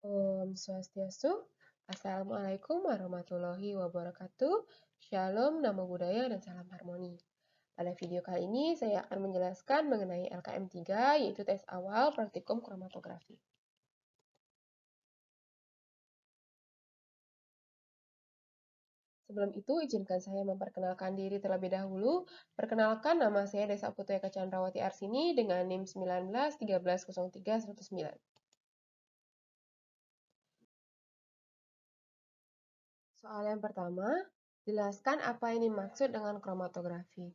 Om Swastiastu, Assalamualaikum warahmatullahi wabarakatuh, Shalom, Namo Buddhaya, dan salam harmoni. Pada video kali ini, saya akan menjelaskan mengenai LKM 3, yaitu tes awal praktikum kromatografi. Sebelum itu, izinkan saya memperkenalkan diri terlebih dahulu. Perkenalkan, nama saya Desa Putu Eka Chandrawati Arsini dengan NIM 19 13 03 109. Soal yang pertama, jelaskan apa yang dimaksud dengan kromatografi.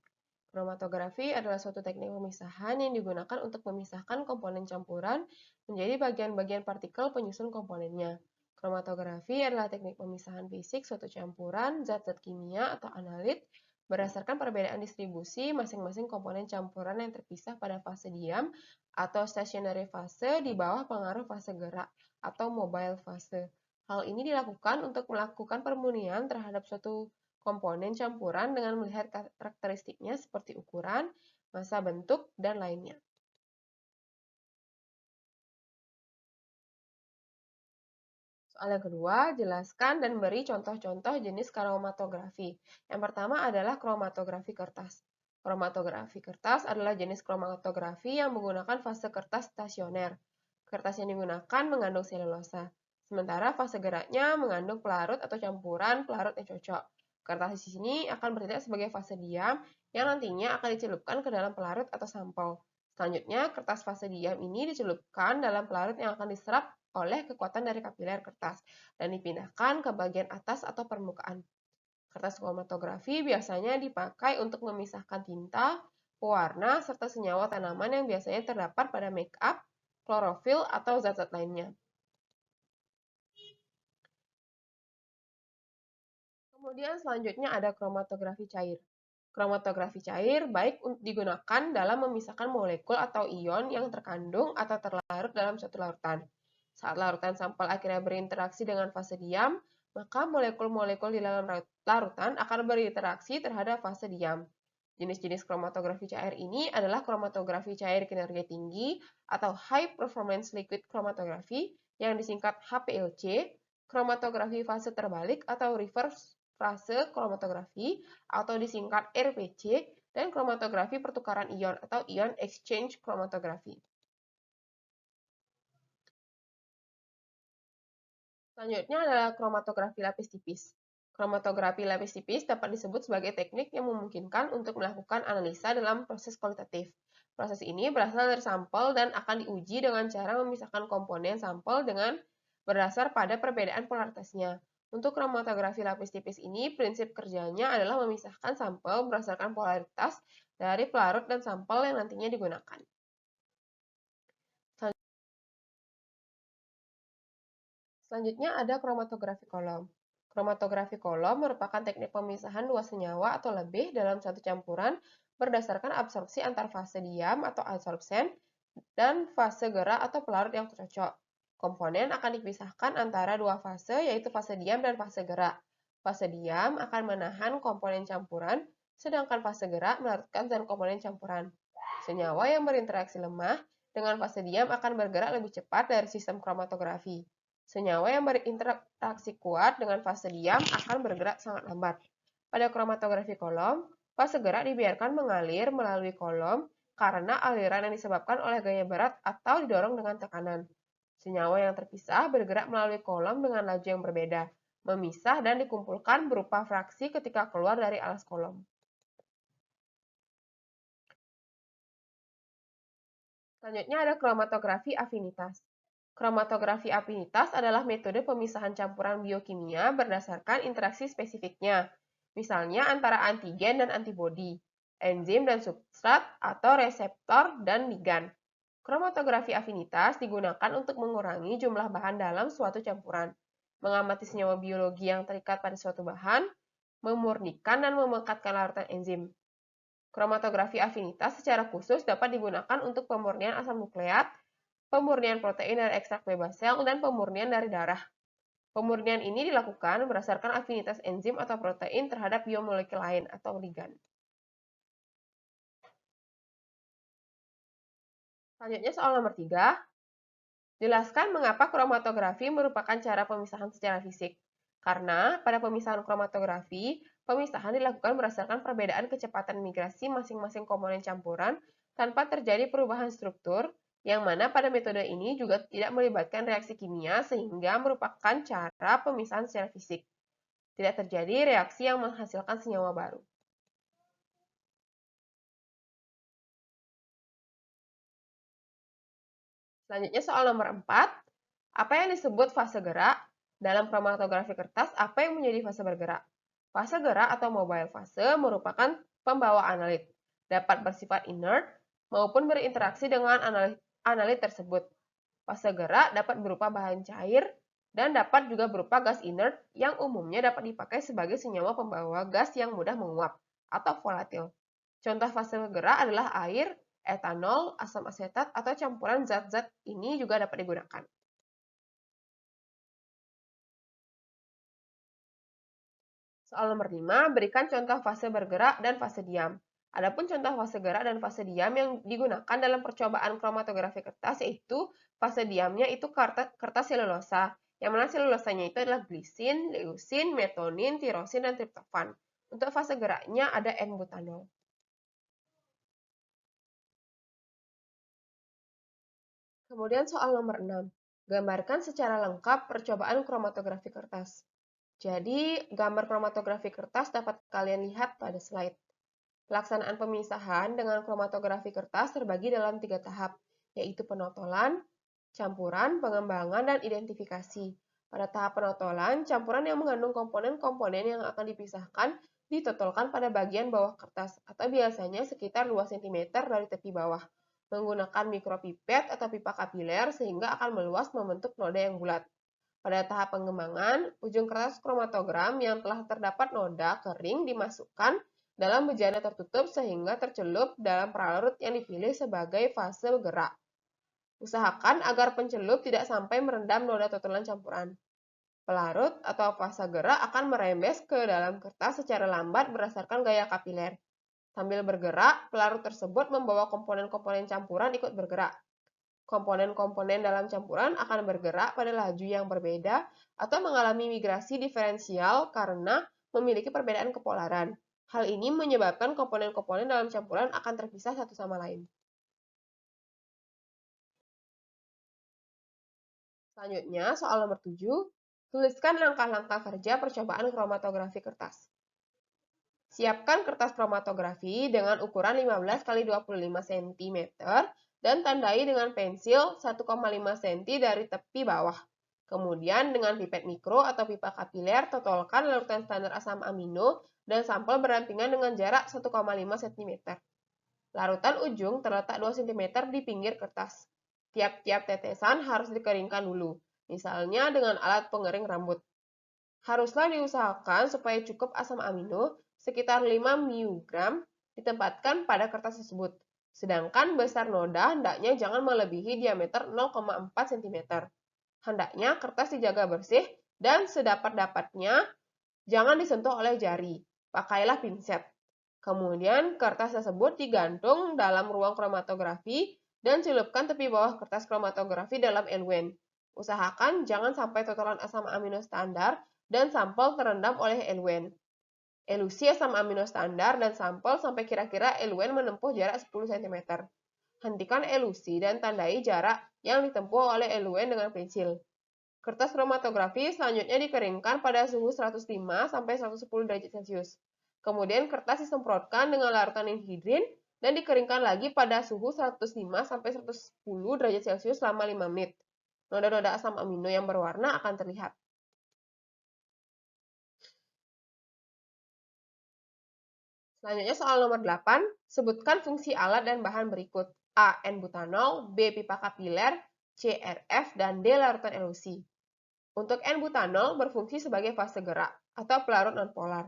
Kromatografi adalah suatu teknik pemisahan yang digunakan untuk memisahkan komponen campuran menjadi bagian-bagian partikel penyusun komponennya. Kromatografi adalah teknik pemisahan fisik suatu campuran, zat-zat kimia atau analit berdasarkan perbedaan distribusi masing-masing komponen campuran yang terpisah pada fase diam atau stationary fase di bawah pengaruh fase gerak atau mobile fase. Hal ini dilakukan untuk melakukan permurnian terhadap suatu komponen campuran dengan melihat karakteristiknya seperti ukuran, massa bentuk, dan lainnya. Soal yang kedua, jelaskan dan beri contoh-contoh jenis kromatografi. Yang pertama adalah kromatografi kertas. Kromatografi kertas adalah jenis kromatografi yang menggunakan fase kertas stasioner. Kertas yang digunakan mengandung selulosa, sementara fase geraknya mengandung pelarut atau campuran pelarut yang cocok. Kertas di sini akan bertindak sebagai fase diam yang nantinya akan dicelupkan ke dalam pelarut atau sampel. Selanjutnya, kertas fase diam ini dicelupkan dalam pelarut yang akan diserap oleh kekuatan dari kapiler kertas dan dipindahkan ke bagian atas atau permukaan. Kertas kromatografi biasanya dipakai untuk memisahkan tinta, pewarna, serta senyawa tanaman yang biasanya terdapat pada make up, klorofil, atau zat-zat lainnya. Kemudian selanjutnya ada kromatografi cair. Kromatografi cair baik digunakan dalam memisahkan molekul atau ion yang terkandung atau terlarut dalam suatu larutan. Saat larutan sampel akhirnya berinteraksi dengan fase diam, maka molekul-molekul di dalam larutan akan berinteraksi terhadap fase diam. Jenis-jenis kromatografi cair ini adalah kromatografi cair kinerja tinggi atau High Performance Liquid Chromatography yang disingkat HPLC, kromatografi fase terbalik atau Reverse Fase Kromatografi atau disingkat RPC, dan kromatografi pertukaran ion atau Ion Exchange Chromatography. Selanjutnya adalah kromatografi lapis tipis. Kromatografi lapis tipis dapat disebut sebagai teknik yang memungkinkan untuk melakukan analisa dalam proses kualitatif. Proses ini berasal dari sampel dan akan diuji dengan cara memisahkan komponen sampel dengan berdasar pada perbedaan polaritasnya. Untuk kromatografi lapis tipis ini, prinsip kerjanya adalah memisahkan sampel berdasarkan polaritas dari pelarut dan sampel yang nantinya digunakan. Selanjutnya ada kromatografi kolom. Kromatografi kolom merupakan teknik pemisahan dua senyawa atau lebih dalam satu campuran berdasarkan absorpsi antar fase diam atau adsorpsen dan fase gerak atau pelarut yang cocok. Komponen akan dipisahkan antara dua fase, yaitu fase diam dan fase gerak. Fase diam akan menahan komponen campuran, sedangkan fase gerak melarutkan zat komponen campuran. Senyawa yang berinteraksi lemah dengan fase diam akan bergerak lebih cepat dari sistem kromatografi. Senyawa yang berinteraksi kuat dengan fase diam akan bergerak sangat lambat. Pada kromatografi kolom, fase gerak dibiarkan mengalir melalui kolom karena aliran yang disebabkan oleh gaya berat atau didorong dengan tekanan. Senyawa yang terpisah bergerak melalui kolom dengan laju yang berbeda, memisah dan dikumpulkan berupa fraksi ketika keluar dari alas kolom. Selanjutnya ada kromatografi afinitas. Kromatografi afinitas adalah metode pemisahan campuran biokimia berdasarkan interaksi spesifiknya, misalnya antara antigen dan antibodi, enzim dan substrat, atau reseptor dan ligan. Kromatografi afinitas digunakan untuk mengurangi jumlah bahan dalam suatu campuran, mengamati senyawa biologi yang terikat pada suatu bahan, memurnikan dan memekatkan larutan enzim. Kromatografi afinitas secara khusus dapat digunakan untuk pemurnian asam nukleat, pemurnian protein dari ekstrak bebas sel, dan pemurnian dari darah. Pemurnian ini dilakukan berdasarkan afinitas enzim atau protein terhadap biomolekul lain atau ligan. Selanjutnya soal nomor 3. Jelaskan mengapa kromatografi merupakan cara pemisahan secara fisik. Karena pada pemisahan kromatografi, pemisahan dilakukan berdasarkan perbedaan kecepatan migrasi masing-masing komponen campuran tanpa terjadi perubahan struktur, yang mana pada metode ini juga tidak melibatkan reaksi kimia sehingga merupakan cara pemisahan secara fisik. Tidak terjadi reaksi yang menghasilkan senyawa baru. Selanjutnya soal nomor 4. Apa yang disebut fase gerak? Dalam kromatografi kertas, apa yang menjadi fase bergerak? Fase gerak atau mobile fase merupakan pembawa analit. Dapat bersifat inert maupun berinteraksi dengan analit tersebut. Fase gerak dapat berupa bahan cair dan dapat juga berupa gas inert yang umumnya dapat dipakai sebagai senyawa pembawa gas yang mudah menguap atau volatil. Contoh fase gerak adalah air, etanol, asam asetat, atau campuran zat-zat ini juga dapat digunakan. Soal nomor 5, berikan contoh fase bergerak dan fase diam. Adapun contoh fase gerak dan fase diam yang digunakan dalam percobaan kromatografi kertas yaitu fase diamnya itu kertas selulosa, yang mana selulosanya itu adalah glisin, leusin, metonin, tirosin, dan triptofan. Untuk fase geraknya ada N-butanol. Kemudian soal nomor 6. Gambarkan secara lengkap percobaan kromatografi kertas. Jadi, gambar kromatografi kertas dapat kalian lihat pada slide. Pelaksanaan pemisahan dengan kromatografi kertas terbagi dalam 3 tahap, yaitu penotolan, campuran, pengembangan, dan identifikasi. Pada tahap penotolan, campuran yang mengandung komponen-komponen yang akan dipisahkan ditotolkan pada bagian bawah kertas, atau biasanya sekitar 2 cm dari tepi bawah, menggunakan mikropipet atau pipa kapiler sehingga akan meluas membentuk noda yang bulat. Pada tahap pengembangan, ujung kertas kromatogram yang telah terdapat noda kering dimasukkan dalam bejana tertutup sehingga tercelup dalam pralarut yang dipilih sebagai fase gerak. Usahakan agar pencelup tidak sampai merendam noda totolan campuran. Pelarut atau fase gerak akan merembes ke dalam kertas secara lambat berdasarkan gaya kapiler. Sambil bergerak, pelarut tersebut membawa komponen-komponen campuran ikut bergerak. Komponen-komponen dalam campuran akan bergerak pada laju yang berbeda atau mengalami migrasi diferensial karena memiliki perbedaan kepolaran. Hal ini menyebabkan komponen-komponen dalam campuran akan terpisah satu sama lain. Selanjutnya, soal nomor 7. Tuliskan langkah-langkah kerja percobaan kromatografi kertas. Siapkan kertas kromatografi dengan ukuran 15 x 25 cm dan tandai dengan pensil 1,5 cm dari tepi bawah. Kemudian dengan pipet mikro atau pipa kapiler totolkan larutan standar asam amino dan sampel berdampingan dengan jarak 1,5 cm. Larutan ujung terletak 2 cm di pinggir kertas. Tiap-tiap tetesan harus dikeringkan dulu, misalnya dengan alat pengering rambut. Haruslah diusahakan supaya cukup asam amino sekitar 5 mg ditempatkan pada kertas tersebut. Sedangkan besar noda hendaknya jangan melebihi diameter 0,4 cm. Hendaknya kertas dijaga bersih dan sedapat-dapatnya jangan disentuh oleh jari. Pakailah pinset. Kemudian kertas tersebut digantung dalam ruang kromatografi dan celupkan tepi bawah kertas kromatografi dalam eluen. Usahakan jangan sampai totalan asam amino standar dan sampel terendam oleh eluen. Elusi asam amino standar dan sampel sampai kira-kira eluen menempuh jarak 10 cm. Hentikan elusi dan tandai jarak yang ditempuh oleh eluen dengan pensil. Kertas kromatografi selanjutnya dikeringkan pada suhu 105 sampai 110 derajat Celcius. Kemudian kertas disemprotkan dengan larutan anhidrin dan dikeringkan lagi pada suhu 105 sampai 110 derajat Celcius selama 5 menit. Noda-noda asam amino yang berwarna akan terlihat. Selanjutnya soal nomor 8, sebutkan fungsi alat dan bahan berikut. A. N-butanol, B. Pipa kapiler, C. RF, dan D. Larutan elusi. Untuk N-butanol berfungsi sebagai fase gerak atau pelarut nonpolar.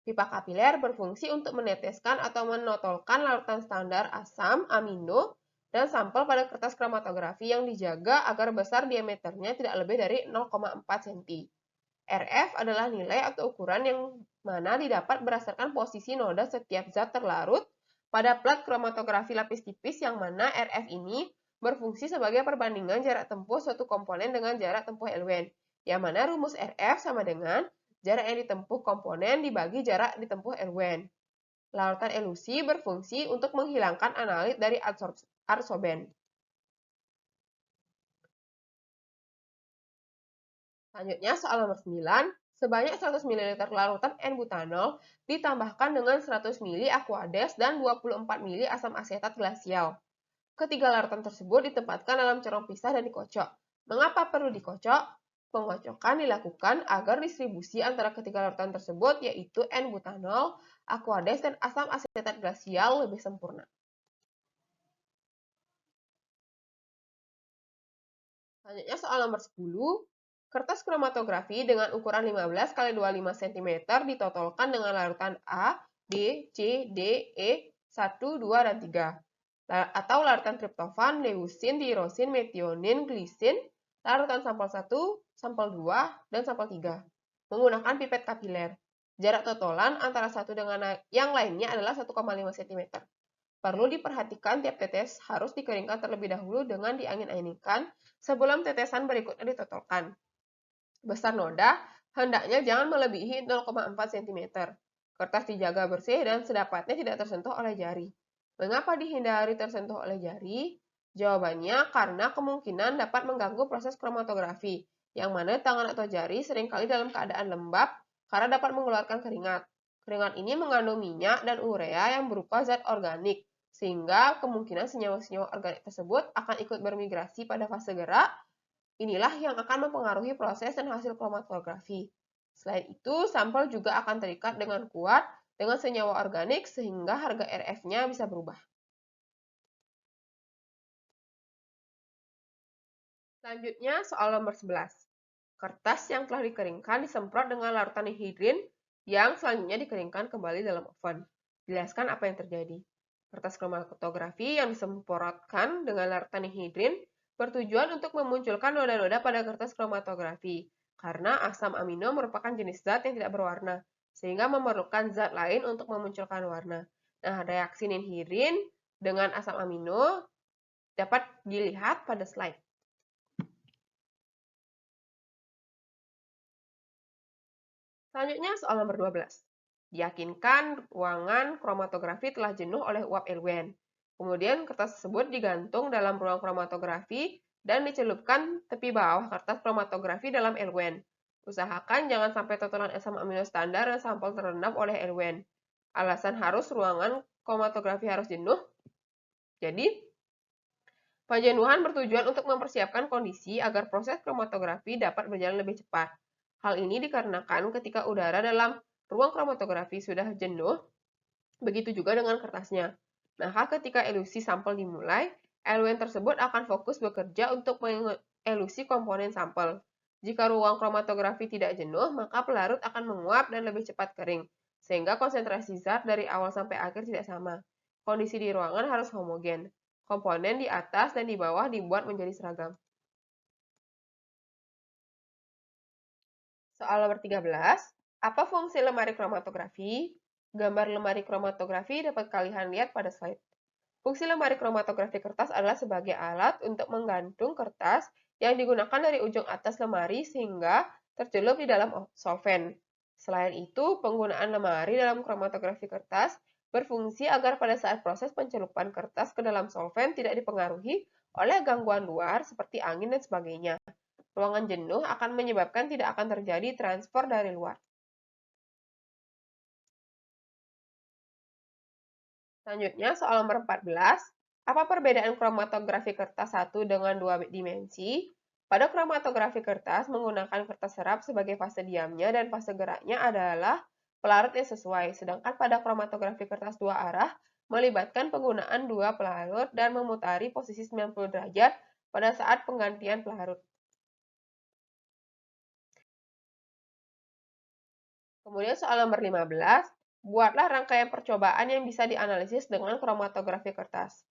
Pipa kapiler berfungsi untuk meneteskan atau menotolkan larutan standar asam amino dan sampel pada kertas kromatografi yang dijaga agar besar diameternya tidak lebih dari 0,4 cm. RF adalah nilai atau ukuran yang mana didapat berdasarkan posisi noda setiap zat terlarut pada plat kromatografi lapis tipis yang mana RF ini berfungsi sebagai perbandingan jarak tempuh suatu komponen dengan jarak tempuh Lwn, yang mana rumus Rf sama dengan jarak yang ditempuh komponen dibagi jarak ditempuh Lwn. Larutan elusi berfungsi untuk menghilangkan analit dari adsorben. Selanjutnya, soal nomor 9. Sebanyak 100 ml larutan N-butanol ditambahkan dengan 100 ml aquades dan 24 ml asam asetat glasial. Ketiga larutan tersebut ditempatkan dalam cerong pisah dan dikocok. Mengapa perlu dikocok? Pengocokan dilakukan agar distribusi antara ketiga larutan tersebut, yaitu N-butanol, aquades, dan asam asetat glasial lebih sempurna. Selanjutnya soal nomor 10. Kertas kromatografi dengan ukuran 15 x 25 cm ditotolkan dengan larutan A, B, C, D, E, 1, 2, dan 3. Atau larutan triptofan, leusin, tirosin, metionin, glisin, larutan sampel 1, sampel 2, dan sampel 3. Menggunakan pipet kapiler. Jarak totolan antara satu dengan yang lainnya adalah 1,5 cm. Perlu diperhatikan tiap tetes harus dikeringkan terlebih dahulu dengan diangin-anginkan sebelum tetesan berikutnya ditotolkan. Besar noda hendaknya jangan melebihi 0,4 cm. Kertas dijaga bersih dan sedapatnya tidak tersentuh oleh jari. Mengapa dihindari tersentuh oleh jari? Jawabannya karena kemungkinan dapat mengganggu proses kromatografi, yang mana tangan atau jari seringkali dalam keadaan lembab karena dapat mengeluarkan keringat. Keringat ini mengandung minyak dan urea yang berupa zat organik, sehingga kemungkinan senyawa-senyawa organik tersebut akan ikut bermigrasi pada fase gerak. Inilah yang akan mempengaruhi proses dan hasil kromatografi. Selain itu, sampel juga akan terikat dengan kuat dengan senyawa organik sehingga harga Rf-nya bisa berubah. Selanjutnya, soal nomor 11. Kertas yang telah dikeringkan disemprot dengan larutan nihidrin yang selanjutnya dikeringkan kembali dalam oven. Jelaskan apa yang terjadi. Kertas kromatografi yang disemprotkan dengan larutan nihidrin bertujuan untuk memunculkan noda-noda pada kertas kromatografi, karena asam amino merupakan jenis zat yang tidak berwarna, sehingga memerlukan zat lain untuk memunculkan warna. Nah, reaksi nihidrin dengan asam amino dapat dilihat pada slide. Selanjutnya soal nomor 12. Diyakinkan ruangan kromatografi telah jenuh oleh uap Lwn. Kemudian kertas tersebut digantung dalam ruang kromatografi dan dicelupkan tepi bawah kertas kromatografi dalam Lwn. Usahakan jangan sampai totalan asam amino standar dan sampel terendam oleh Lwn. Alasan harus ruangan kromatografi harus jenuh. Jadi, penjenuhan bertujuan untuk mempersiapkan kondisi agar proses kromatografi dapat berjalan lebih cepat. Hal ini dikarenakan ketika udara dalam ruang kromatografi sudah jenuh, begitu juga dengan kertasnya. Maka ketika elusi sampel dimulai, Lwn tersebut akan fokus bekerja untuk mengelusi komponen sampel. Jika ruang kromatografi tidak jenuh, maka pelarut akan menguap dan lebih cepat kering, sehingga konsentrasi zat dari awal sampai akhir tidak sama. Kondisi di ruangan harus homogen. Komponen di atas dan di bawah dibuat menjadi seragam. Soal nomor 13, apa fungsi lemari kromatografi? Gambar lemari kromatografi dapat kalian lihat pada slide. Fungsi lemari kromatografi kertas adalah sebagai alat untuk menggantung kertas yang digunakan dari ujung atas lemari sehingga tercelup di dalam solvent. Selain itu, penggunaan lemari dalam kromatografi kertas berfungsi agar pada saat proses pencelupan kertas ke dalam solvent tidak dipengaruhi oleh gangguan luar seperti angin dan sebagainya. Ruangan jenuh akan menyebabkan tidak akan terjadi transfer dari luar. Selanjutnya, soal nomor 14. Apa perbedaan kromatografi kertas 1 dengan 2 dimensi? Pada kromatografi kertas, menggunakan kertas serap sebagai fase diamnya dan fase geraknya adalah pelarut yang sesuai. Sedangkan pada kromatografi kertas 2 arah, melibatkan penggunaan 2 pelarut dan memutari posisi 90 derajat pada saat penggantian pelarut. Kemudian soal nomor 15, buatlah rangkaian percobaan yang bisa dianalisis dengan kromatografi kertas.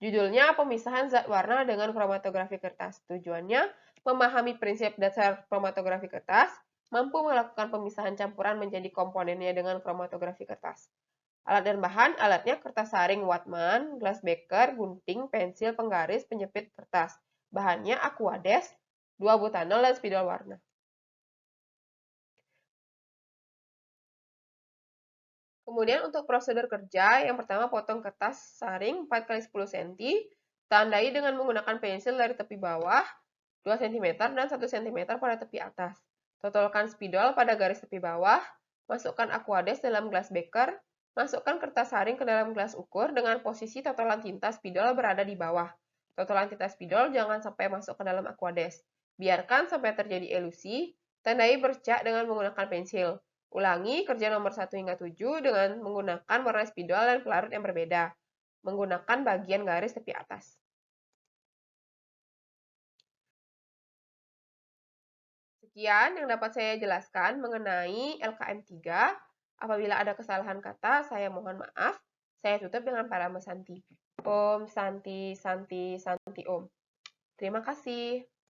Judulnya pemisahan zat warna dengan kromatografi kertas. Tujuannya memahami prinsip dasar kromatografi kertas, mampu melakukan pemisahan campuran menjadi komponennya dengan kromatografi kertas. Alat dan bahan, alatnya kertas saring Wattmann, gelas beker, gunting, pensil, penggaris, penjepit kertas. Bahannya Aquades, 2 butanol, dan spidol warna. Kemudian untuk prosedur kerja, yang pertama potong kertas saring 4 x 10 cm, tandai dengan menggunakan pensil dari tepi bawah 2 cm dan 1 cm pada tepi atas. Totolkan spidol pada garis tepi bawah, masukkan Aquades dalam gelas beker, masukkan kertas saring ke dalam gelas ukur dengan posisi totolan tinta spidol berada di bawah. Totolan tinta spidol jangan sampai masuk ke dalam Aquades. Biarkan sampai terjadi elusi, tandai bercak dengan menggunakan pensil. Ulangi kerja nomor 1 hingga 7 dengan menggunakan warna spidol dan pelarut yang berbeda, menggunakan bagian garis tepi atas. Sekian yang dapat saya jelaskan mengenai LKM 3. Apabila ada kesalahan kata, saya mohon maaf. Saya tutup dengan parama Santi. Om Santi Santi Santi Om. Terima kasih.